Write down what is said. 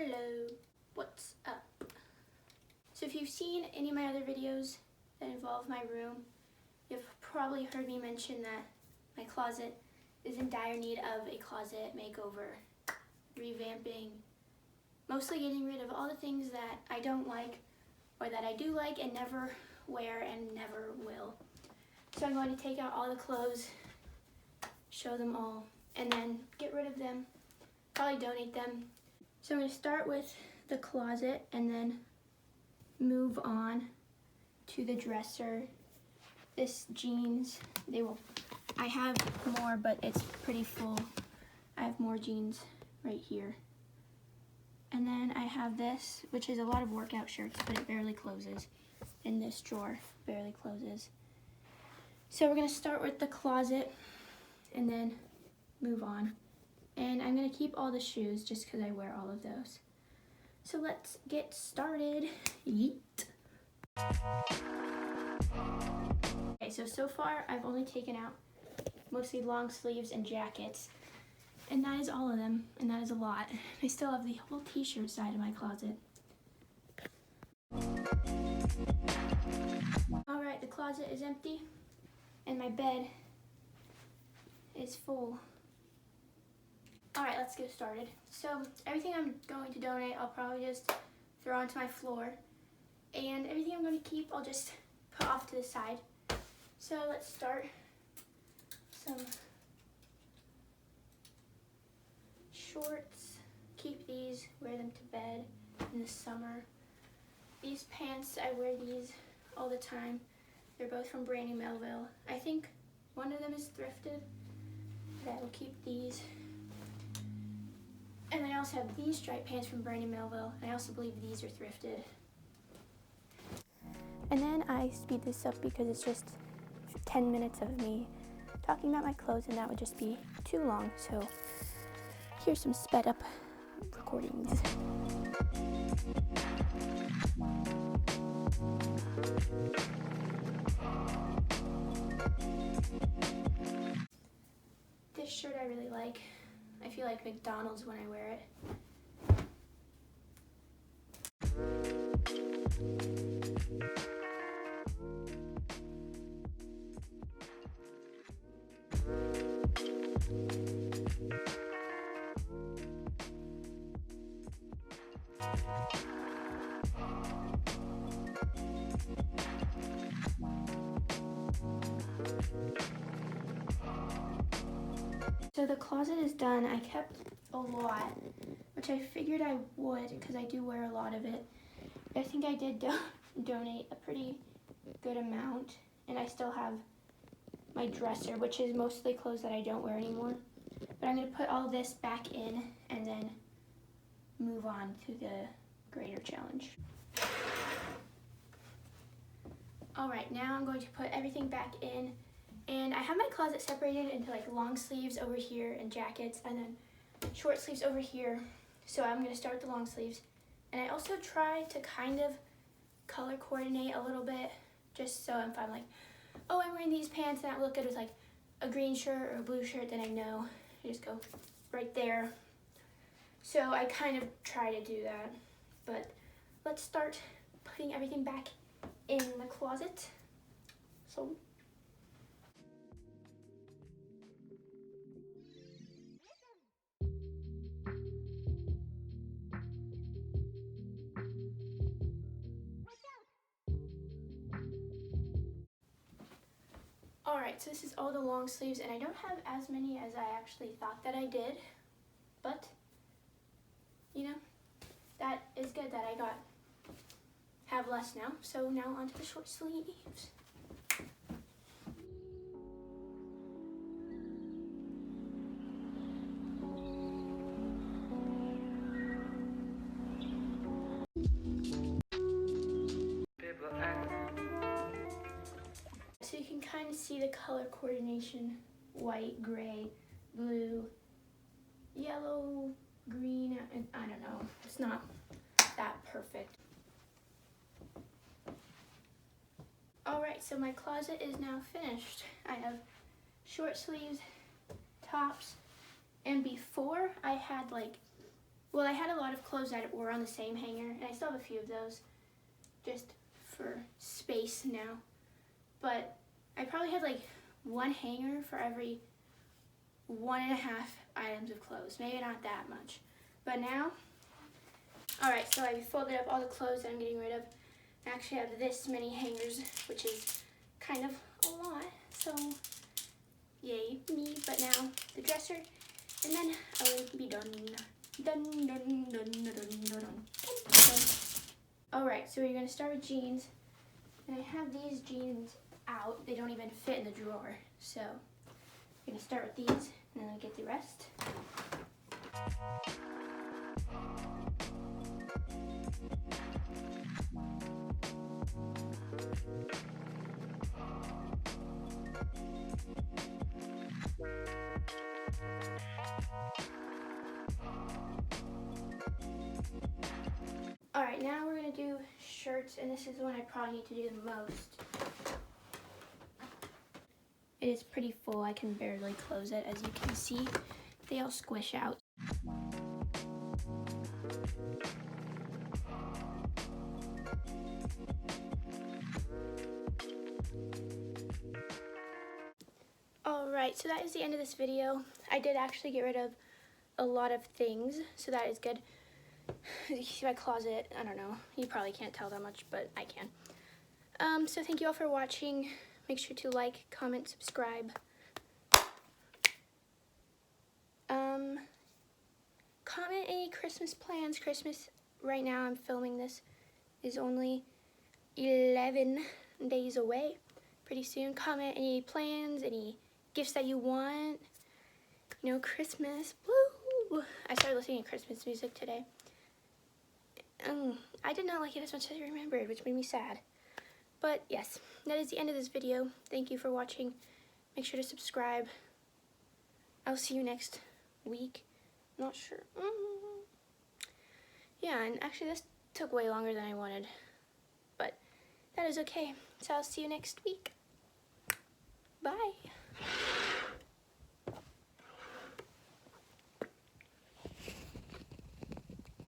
Hello, what's up? So if you've seen any of my other videos that involve my room, you've probably heard me mention that my closet is in dire need of a closet makeover, revamping, mostly getting rid of all the things that I don't like or that I do like and never wear and never will. So I'm going to take out all the clothes, show them all, and then get rid of them, probably donate them. So I'm going to start with the closet and then move on to the dresser. This jeans, I have more, but it's pretty full. I have more jeans right here. And then I have this, which is a lot of workout shirts, but it barely closes. And this drawer barely closes. So we're going to start with the closet and then move on. And I'm going to keep all the shoes just because I wear all of those. So let's get started. Yeet. Okay, so far I've only taken out mostly long sleeves and jackets. And that is all of them, and that is a lot. I still have the whole t-shirt side of my closet. Alright, the closet is empty, and my bed is full. Alright, let's get started. So everything I'm going to donate, I'll probably just throw onto my floor. And everything I'm going to keep, I'll just put off to the side. So let's start. Some shorts, keep these, wear them to bed in the summer. These pants, I wear these all the time. They're both from Brandy Melville. I think one of them is thrifted, but I will keep these. And I also have these striped pants from Brandy Melville, and I also believe these are thrifted. And then I speed this up because it's just 10 minutes of me talking about my clothes, and that would just be too long. So here's some sped up recordings. This shirt I really like. I feel like McDonald's when I wear it. So the closet is done. I kept a lot, which I figured I would because I do wear a lot of it. I think I did donate a pretty good amount, and I still have my dresser, which is mostly clothes that I don't wear anymore. But I'm going to put all this back in and then move on to the greater challenge. Alright, now I'm going to put everything back in. And I have my closet separated into like long sleeves over here and jackets, and then short sleeves over here. So I'm going to start with the long sleeves. And I also try to kind of color coordinate a little bit, just so if I'm like, oh, I'm wearing these pants and that look good with like a green shirt or a blue shirt, then I know. I just go right there. So I kind of try to do that. But let's start putting everything back in the closet. So alright, so this is all the long sleeves, and I don't have as many as I actually thought that I did, but, you know, that is good that I have less now. So now onto the short sleeves. So you can kind of see the color coordination: white, gray, blue, yellow, green, and I don't know. It's not that perfect. Alright, so my closet is now finished. I have short sleeves, tops, and before I had like Well, I had a lot of clothes that were on the same hanger, and I still have a few of those, just for space now. But I probably had like one hanger for every 1.5 items of clothes. Maybe not that much. But now, alright, so I folded up all the clothes that I'm getting rid of. I actually have this many hangers, which is kind of a lot. So, yay, me. But now, the dresser, and then I will be done. Done, done, done, done, done, done, done. Alright, so we're going to start with jeans. And I have these jeans out. They don't even fit in the drawer. So, we're going to start with these, and then I'll get the rest. Alright, now we're going to do shirts, and this is the one I probably need to do the most. It is pretty full. I can barely close it. As you can see, they all squish out. Alright, so that is the end of this video. I did actually get rid of a lot of things, so that is good. You see my closet, I don't know, you probably can't tell that much, but I can. So thank you all for watching. Make sure to like, comment, subscribe. Comment any Christmas plans. Christmas, right now I'm filming this, is only 11 days away. Pretty soon. Comment any plans, any gifts that you want. You know, Christmas. Woo! I started listening to Christmas music today. I did not like it as much as I remembered, which made me sad. But yes, that is the end of this video. Thank you for watching. Make sure to subscribe. I'll see you next week. Not sure. Yeah, and actually this took way longer than I wanted. But that is okay. So I'll see you next week. Bye.